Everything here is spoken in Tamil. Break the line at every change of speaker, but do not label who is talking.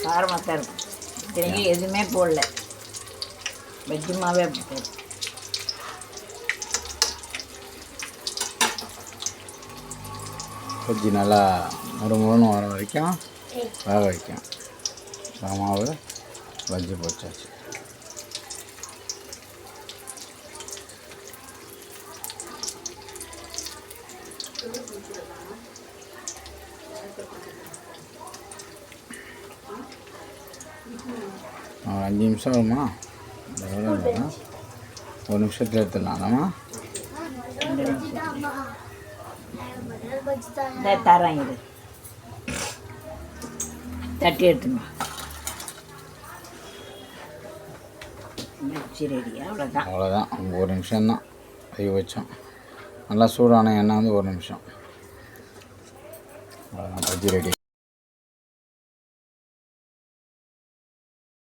காரமாக தான் இருக்கும். இத்தனைக்கும் எதுவுமே போடல, வெஜ்ஜுமாவே அப்படி போடும்.
பஜ்ஜி நல்லா முறுமுறுன்னு வர வரைக்கும் வேக வைக்கும். மாவு பஜ்ஜி போச்சாச்சு. ஒரு 5 நிமிஷம் வருமா? ஒரு நிமிஷத்தில் எடுத்துடலாம்மா.
தரேன், இது தட்டி எடுத்துமா. மிர்ச்சி ரெடி.
அவ்வளோதான். ஒரு நிமிஷம்தான் அதிகபட்சம். நல்லா சூடான எண்ணெய் வந்து ஒரு நிமிஷம். அவ்வளோதான், பஜ்ஜி ரெடி.